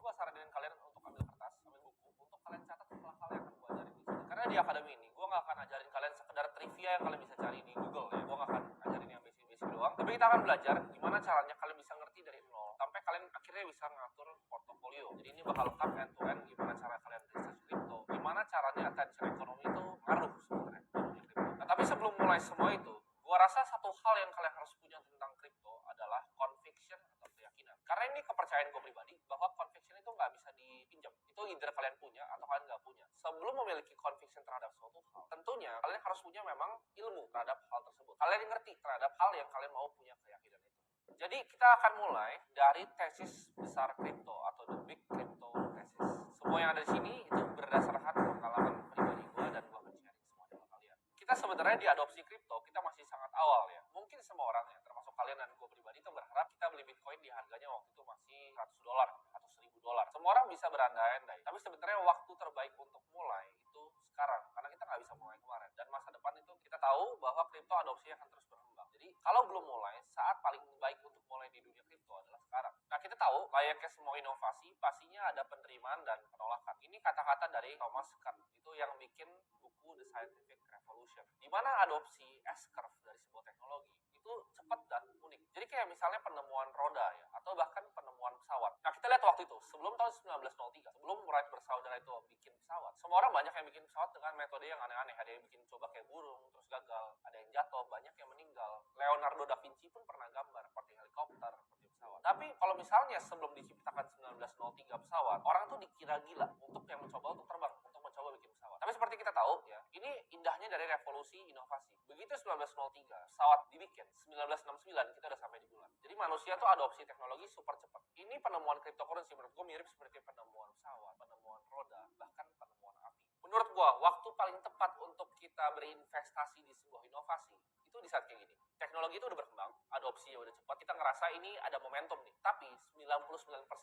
gue saranin kalian untuk ambil kertas, ambil buku, untuk kalian catat hal-hal yang akan gue ajarin di sini. Karena di akademi ini, gue nggak akan ajarin kalian sekedar trivia yang kalian bisa cari di Google ya. Gue nggak akan ajarin yang basic-basic doang. Tapi kita akan belajar gimana caranya kalian bisa ngerti dari nol sampai kalian akhirnya bisa ngatur portofolio. Jadi ini bakal lengkap end to end gimana cara kalian research crypto, gimana caranya attention ekonomi itu ngaruh sebenarnya di dunia crypto. Nah, tapi sebelum mulai semua itu, gua rasa satu hal yang kalian harus punya tentang crypto adalah conviction atau keyakinan. Karena ini kepercayaan gue pribadi bahwa conviction itu nggak bisa dipinjam. Itu either kalian punya atau kalian nggak punya. Sebelum memiliki conviction terhadap suatu hal, tentunya kalian harus punya memang ilmu terhadap hal tersebut. Kalian ngerti terhadap hal yang kalian mau punya keyakinan itu. Jadi kita akan mulai dari tesis besar kripto atau the big crypto thesis. Semua yang ada di sini itu berdasarkan pengalaman pribadi gue dan gue akan sharing semua dengan kalian. Kita sebenarnya di adopsi kripto kita masih sangat awal ya. Mungkin semua orang ya, termasuk kalian dan gue pribadi itu berharap kita beli Bitcoin di harganya waktu itu masih $100 atau $1.000. Semua orang bisa berandai-andai. Tapi sebenarnya waktu terbaik untuk mulai itu sekarang, karena kita nggak bisa mulai kemarin. Dan masa depan itu kita tahu bahwa kripto adopsinya akan terus berkembang. Jadi kalau belum mulai, saat paling baik untuk mulai di dunia kripto adalah sekarang. Nah kita tahu layaknya semua inovasi pastinya ada penerimaan dan penolakan. Ini kata-kata dari Thomas Kahn, itu yang bikin buku The Scientific Revolution, di mana adopsi S-curve dari sebuah teknologi itu cepat dan unik. Jadi kayak misalnya penemuan roda ya, atau bahkan penemuan pesawat. Nah kita lihat waktu itu, sebelum tahun 1903, sebelum Wright bersaudara itu bikin pesawat, semua orang banyak yang bikin pesawat dengan metode yang aneh-aneh. Ada yang bikin coba kayak burung, terus gagal. Ada yang jatuh, banyak yang meninggal. Leonardo da Vinci pun pernah gambar seperti helikopter, seperti pesawat. Tapi kalau misalnya sebelum diciptakan 1903 pesawat, orang tuh dikira gila untuk yang mencoba untuk terbang, untuk mencoba bikin pesawat. Tapi seperti kita tahu ya, ini indahnya dari revolusi inovasi. Begitu 1903 pesawat dibikin, 1969 kita udah sampai di bulan. Jadi manusia tuh adopsi teknologi super cepat. Ini penemuan cryptocurrency menurut gue mirip seperti penemuan pesawat, penemuan roda, bahkan penemuan api. Menurut gue waktu paling tepat untuk kita berinvestasi di sebuah inovasi itu di saat kayak gini. Teknologi itu udah berkembang, adopsinya udah cepat, kita ngerasa ini ada momentum nih. Tapi 99%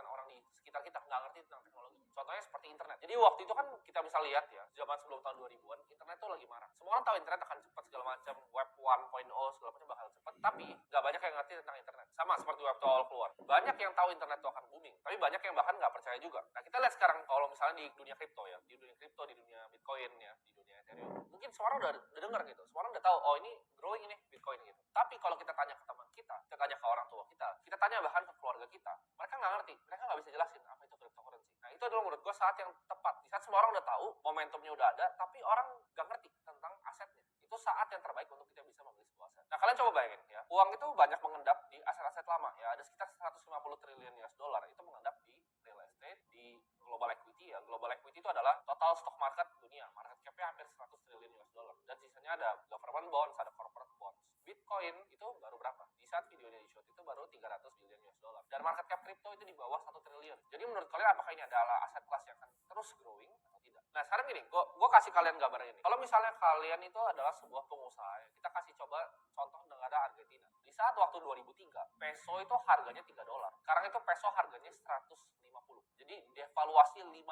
orang di sekitar kita nggak ngerti tentang teknologi. Contohnya seperti internet. Jadi waktu itu kan kita bisa lihat ya, zaman sebelum tahun 2000-an, internet tuh lagi marah. Semua orang tahu internet akan cepat segala macam, web 1.0 segala macam bakal cepat. Tapi nggak banyak yang ngerti tentang internet. Sama seperti web 2.0 keluar. Banyak yang tahu internet itu akan booming, tapi banyak yang bahkan nggak percaya juga. Nah kita lihat sekarang kalau misalnya di dunia kripto ya, di dunia kripto, di dunia Bitcoin ya, di dunia Ethereum. Mungkin semua orang udah dengar gitu, semua orang udah tahu, oh ini growing ini Bitcoin gitu. Tapi kalau kita tanya ke teman kita tanya ke orang tua kita tanya bahkan ke keluarga kita, mereka nggak ngerti, mereka nggak bisa jelasin apa itu cryptocurrency. Nah itu adalah menurut gue saat yang tepat, di saat semua orang udah tahu, momentumnya udah ada, tapi orang nggak ngerti tentang asetnya. Itu saat yang terbaik untuk kita bisa membeli sebuah aset. Nah kalian coba bayangin ya, uang itu banyak mengendap di aset-aset lama ya, ada sekitar 150 triliun US dollar itu mengendap di real estate, di global equity ya. Global equity itu adalah total stock market dunia, market cap-nya hampir 100 triliun US dollar, dan sisanya ada government bonds, ada corporate bonds. Bitcoin itu baru berapa? Di saat videonya di shoot itu baru 300 billion US dollar. Dan market cap crypto itu di bawah 1 triliun. Jadi menurut kalian apakah ini adalah aset kelas yang akan terus growing atau tidak? Nah sekarang gini, gue kasih kalian gambar ini. Kalau misalnya kalian itu adalah sebuah pengusaha, ya, kita kasih coba contoh negara Argentina. Di saat waktu 2003, peso itu harganya $3. Sekarang itu peso harganya 150. Jadi devaluasi 50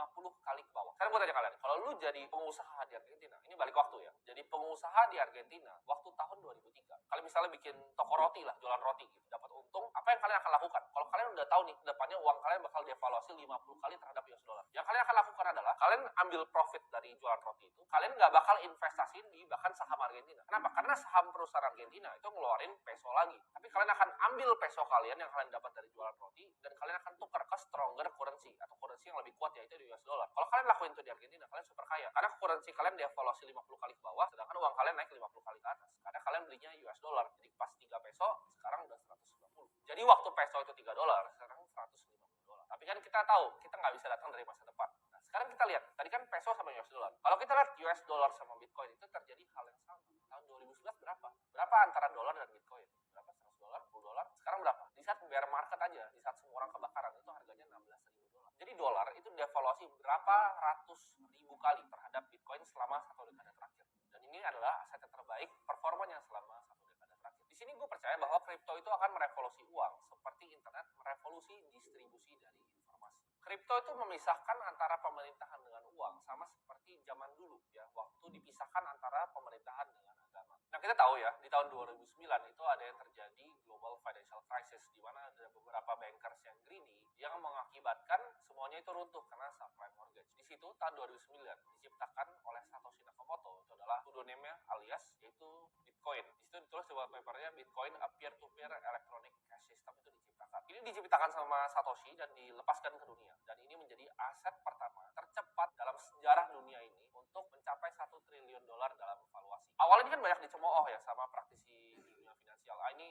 kali ke bawah. Sekarang gue tanya kalian, kalau lu jadi pengusaha di Argentina, ini balik waktu ya, jadi pengusaha di Argentina waktu tahun 2003, kalian misalnya bikin toko roti lah, jualan roti gitu, dapat untung, apa yang kalian akan lakukan? Kalau kalian udah tahu nih, depannya uang kalian bakal devaluasi 50 kali terhadap US dollar. Yang kalian akan lakukan adalah, kalian ambil profit dari jualan roti itu, kalian nggak bakal investasiin di bahkan saham Argentina. Kenapa? Karena saham perusahaan Argentina itu ngeluarin peso lagi. Tapi kalian akan ambil peso kalian yang kalian dapat dari jualan roti, dan kalian akan tukar ke stronger currency, atau currency yang lebih kuat, yaitu di US dollar. Kalau kalian lakuin itu di Argentina, kalian super kaya. Karena currency kalian devaluasi 50 kali ke bawah, sedangkan uang kalian naik 50 kali ke atas. Karena kalian belinya US dollar. Jadi pas 3 peso, sekarang udah 150. Jadi waktu peso itu $3, sekarang $150. Tapi kan kita tahu, kita nggak bisa datang dari masa depan. Nah, sekarang kita lihat, tadi kan peso sama US dollar. Kalau kita lihat US dollar sama Bitcoin, itu terjadi hal yang sama. Tahun 2011 berapa? Berapa antara dolar dan Bitcoin? Berapa? $100, $10? Sekarang berapa? Di saat bear market aja, di saat semua orang kebakaran, itu harganya $16.000. Jadi dolar itu devaluasi berapa ratus ribu kali terhadap Bitcoin selama 1 dekade terakhir. Dan ini adalah aset yang terbaik performanya selama 1 dekade terakhir. Di sini gue percaya bahwa kripto itu akan merevolusi uang seperti internet merevolusi distribusi dari informasi. Kripto itu memisahkan antara pemerintahan dengan uang, sama seperti zaman dulu ya, waktu dipisahkan antara pemerintahan dengan agama. Nah kita tahu ya, di tahun 2009 itu ada yang terjadi global financial crisis, di mana ada beberapa bankers yang greedy yang mengakibatkan semuanya itu runtuh karena subprime mortgage. Di situ tahun 2009 diciptakan oleh Satoshi Nakamoto, itu adalah pseudonym alias yaitu Bitcoin. Di situ ditulis di white papernya Bitcoin a peer-to-peer electronic cash system itu diciptakan. Ini diciptakan sama Satoshi dan dilepaskan ke dunia. Dan ini menjadi aset pertama tercepat dalam sejarah dunia ini untuk mencapai $1 triliun dalam valuasi. Awalnya ini kan banyak dicemooh ya sama praktisi dunia finansial. Ini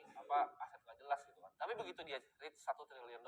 aset nggak jelas gitu kan. Tapi begitu dia reach $1 triliun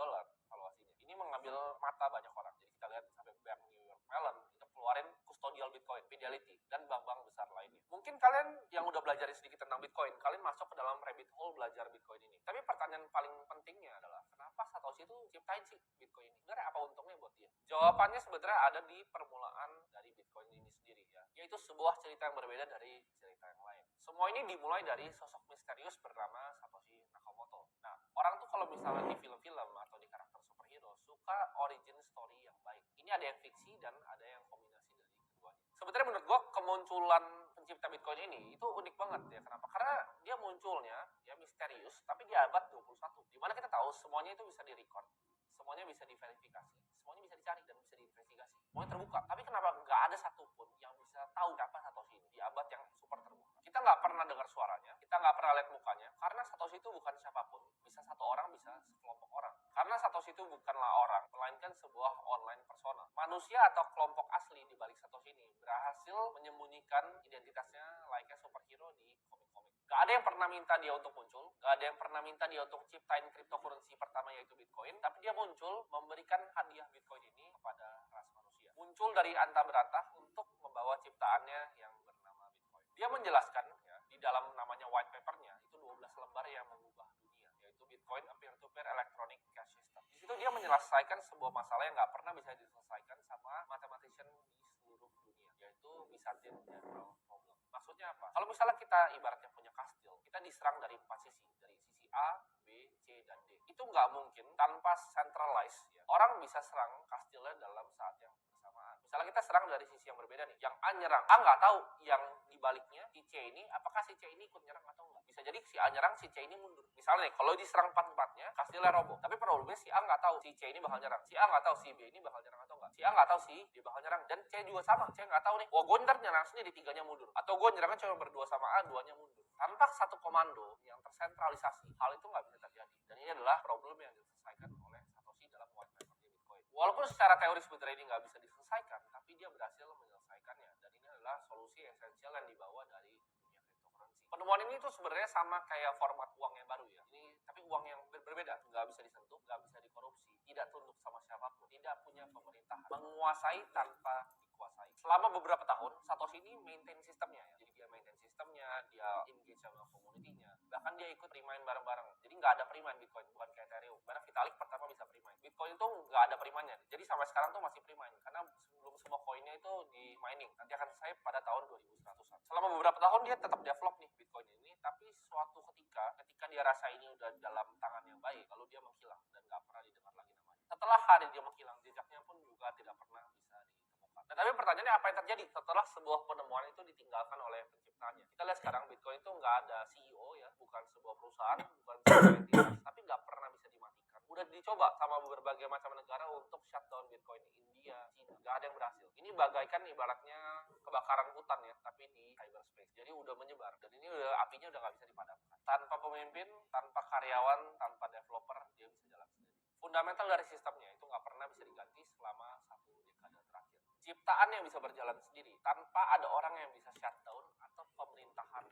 valuasinya, ini mengambil mata banyak orang. Jadi kita lihat sampai bank New York Mellon itu keluarin custodial Bitcoin, Fidelity, dan bank-bank besar lainnya. Mungkin kalian yang udah belajar sedikit tentang Bitcoin, kalian masuk ke dalam rabbit hole belajar Bitcoin ini. Tapi pertanyaan paling pentingnya adalah, kenapa Satoshi itu ciptain sih Bitcoin ini? Sebenarnya apa untungnya buat dia? Jawabannya sebenarnya ada di permulaan dari Bitcoin ini sendiri ya, yaitu sebuah cerita yang berbeda dari cerita yang lain. Semua ini dimulai dari sosok misterius bernama Satoshi Nakamoto. Nah, orang tuh kalau misalnya di film-film atau di karakter superhero suka origin story yang baik. Ini ada yang fiksi dan ada yang kombinasi dari keduanya. Sebenarnya menurut gua kemunculan pencipta Bitcoin ini itu unik banget ya. Kenapa? Karena dia munculnya ya misterius tapi di abad 21. Dimana kita tahu semuanya itu bisa direcord, semuanya bisa diverifikasi, semuanya bisa dicari dan bisa diinvestigasi. Semuanya terbuka. Tapi kenapa nggak ada satupun yang bisa tahu siapa Satoshi ini di abad yang super terbuka? Kita nggak pernah dengar suaranya, kita nggak pernah lihat mukanya, karena Satoshi itu bukan siapapun. Bisa satu orang, bisa sekelompok orang. Karena Satoshi itu bukanlah orang, melainkan sebuah online persona. Manusia atau kelompok asli di balik Satoshi ini berhasil menyembunyikan identitasnya layaknya superhero di komik-komik. Gak ada yang pernah minta dia untuk muncul, gak ada yang pernah minta dia untuk ciptain cryptocurrency pertama yaitu Bitcoin, tapi dia muncul memberikan hadiah Bitcoin ini kepada ras manusia. Muncul dari antah berantah untuk membawa ciptaannya yang bernama Bitcoin. Dia menjelaskan ya, di dalam namanya white papernya itu 12 lembar yang mengubah dunia, yaitu Bitcoin a peer-to-peer electronic cash system. Di situ dia menyelesaikan sebuah masalah yang gak pernah bisa diselesaikan sama mathematician di seluruh dunia, yaitu Byzantine General Problem. Maksudnya apa? Kalau misalnya kita ibaratnya punya kastil, kita diserang dari 4 sisi, dari sisi A, B, C, dan D. Itu nggak mungkin tanpa centralize. Ya. Orang bisa serang kastilnya dalam saat yang bersamaan. Misalnya kita serang dari sisi yang berbeda nih, yang A nyerang, A nggak tahu yang dibaliknya si C ini, apakah si C ini ikut nyerang atau enggak. Bisa jadi si A nyerang, si C ini mundur. Misalnya nih, kalau diserang 4-4-nya, kastilnya roboh. Tapi problemnya si A nggak tahu si C ini bakal nyerang, si A nggak tahu si B ini bakal nyerang atau enggak. Si A nggak tahu si D bakal nyerang, dan C juga sama. C nggak tahu nih, wah gue ntar nyerang sendiri, 3-nya mundur. Atau gue nyerangnya cuma berdua sama A, 2-nya mundur. Tanpa satu komando yang tersentralisasi, hal itu nggak bisa terjadi. Dan ini adalah problem yang diselesaikan oleh Satoshi dalam white paper Bitcoin. Walaupun secara teori sebenarnya ini nggak bisa diselesaikan, tapi dia berhasil menyelesaikannya. Dan ini adalah solusi esensial yang dibawa dari dunia cryptocurrency. Penemuan ini tuh sebenarnya sama kayak format uang yang baru ya. Ini tapi uang yang berbeda, nggak bisa disentuh, nggak bisa dikorupsi, tidak tunduk sama siapapun, tidak punya pemerintahan, menguasai tanpa dikuasai. Selama beberapa tahun, Satoshi ini maintain sistemnya ya. Jadi dia maintain sistemnya, dia engage sama komunitinya, bahkan dia ikut pre-mine bareng-bareng. Jadi nggak ada pre-mine Bitcoin, bukan kayak Ethereum. Karena Vitalik pertama bisa pre-mine. Bitcoin itu nggak ada pre-mine-nya. Jadi sampai sekarang tuh masih pre-mine, karena sebelum semua koinnya itu di mining. Nanti akan selesai pada tahun 2100-an. Selama beberapa tahun dia tetap develop nih Bitcoin ini, tapi suatu ketika dia rasa ini udah dalam tangan yang baik, lalu dia menghilang dan nggak pernah didengar lagi namanya. Setelah hari dia menghilang, jejaknya pun juga tidak pernah bisa ditemukan. Dan tapi pertanyaannya apa yang terjadi setelah sebuah penemuan itu ditinggalkan oleh penciptanya? Kita lihat sekarang Bitcoin itu nggak ada CEO ya, bukan sebuah perusahaan, bukan sebuah entitas, tapi nggak pernah bisa dimatikan. Udah dicoba sama berbagai macam negara untuk shutdown Bitcoin, India, China, nggak ada yang berhasil. Ini bagaikan ibaratnya kebakaran hutan ya, tapi di cyberspace. Jadi udah menyebar dan ini udah apinya udah nggak bisa dipadamkan. Tanpa pemimpin, tanpa karyawan, tanpa developer, dia bisa jalan sendiri. Fundamental dari sistemnya itu nggak pernah bisa diganti selama 1 dekade terakhir. Ciptaan yang bisa berjalan sendiri tanpa ada orang yang bisa shutdown atau pemerintahan.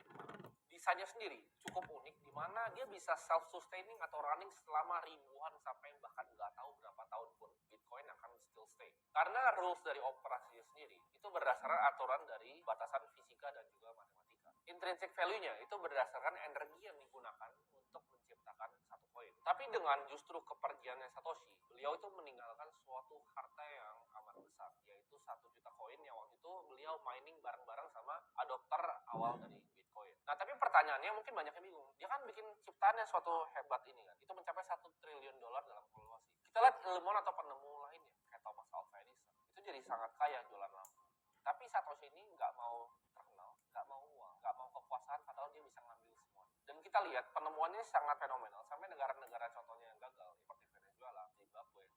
Desainnya sendiri cukup unik di mana dia bisa self-sustaining atau running selama ribuan sampai bahkan nggak tahu berapa tahun pun Bitcoin akan still stay. Karena rules dari operasinya sendiri itu berdasarkan aturan dari batasan fisika dan juga matematika. Intrinsic value-nya itu berdasarkan energi yang digunakan untuk menciptakan satu koin. Tapi dengan justru kepergiannya Satoshi, beliau itu meninggalkan suatu harta yang amat besar, yaitu 1 juta koin yang waktu itu beliau mining bareng-bareng sama adopter awal dari Bitcoin. Nah, tapi pertanyaannya mungkin banyak yang bingung. Dia kan bikin ciptaannya suatu hebat ini kan. Itu mencapai $1 triliun dalam valuasi. Kita lihat ilmuwan atau penemu lainnya, kayak Thomas Alva Edison. Itu jadi sangat kaya jualan lampu. Tapi Satoshi ini nggak mau terkenal, nggak mau uang, nggak mau kekuasaan, padahal dia bisa ngambil semua. Dan kita lihat penemuannya sangat fenomenal. Sampai negara-negara contohnya yang gagal, seperti Venezuela, Zimbabwe,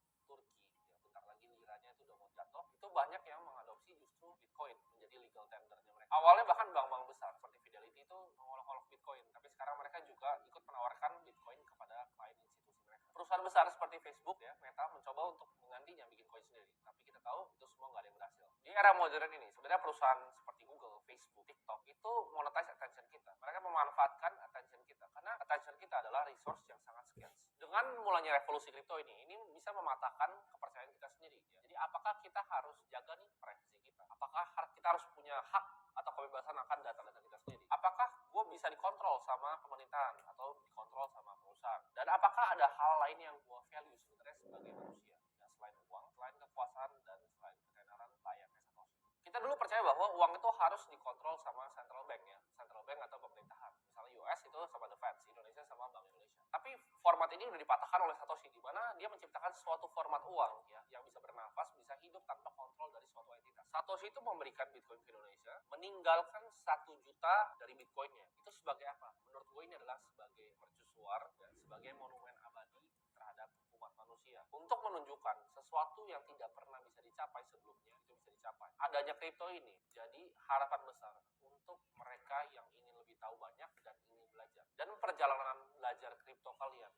itu banyak yang mengadopsi justru Bitcoin menjadi legal tendernya mereka. Awalnya bahkan bank-bank besar seperti Fidelity itu mengolok-olok Bitcoin, tapi sekarang mereka juga ikut menawarkan Bitcoin kepada klien institusi mereka. Perusahaan besar seperti Facebook ya, Meta mencoba untuk menggantinya bikin koin sendiri, tapi kita tahu itu semua nggak ada yang berhasil. Di era modern ini, sebenarnya perusahaan seperti Google, Facebook, TikTok itu monetize attention kita. Mereka memanfaatkan attention kita, karena attention kita adalah resource yang sangat scarce. Dengan mulanya revolusi kripto ini bisa mematahkan kepercayaan kita sendiri. Ya. Jadi apakah kita harus jaga nih privasi kita? Apakah kita harus punya hak atau kebebasan akan data-data kita sendiri? Apakah gue bisa dikontrol sama pemerintahan atau dikontrol sama perusahaan? Dan apakah ada hal lain yang gue value sebenarnya sebagai manusia? Ya, selain uang, selain kekuasaan, dan selain ketenaran layaknya Satoshi. Kita dulu percaya bahwa uang itu harus dikontrol sama central bank ya, central bank atau pemerintahan. Misalnya US itu sama The Fed, Indonesia sama Bank Indonesia. Tapi format ini udah dipatahkan oleh Satoshi, di mana dia menciptakan suatu format uang ya, yang bisa bernafas, bisa hidup tanpa kontrol dari suatu entitas. Satoshi itu memberikan Bitcoin ke Indonesia, meninggalkan 1 juta dari Bitcoinnya. Itu sebagai apa? Menurut gue ini adalah sebagai mercusuar dan sebagai monumen abadi terhadap umat manusia. Untuk menunjukkan sesuatu yang tidak pernah bisa dicapai sebelumnya, itu bisa dicapai. Adanya kripto ini jadi harapan besar untuk mereka yang ingin lebih tahu banyak dan ingin belajar. Dan perjalanan belajar kripto kalian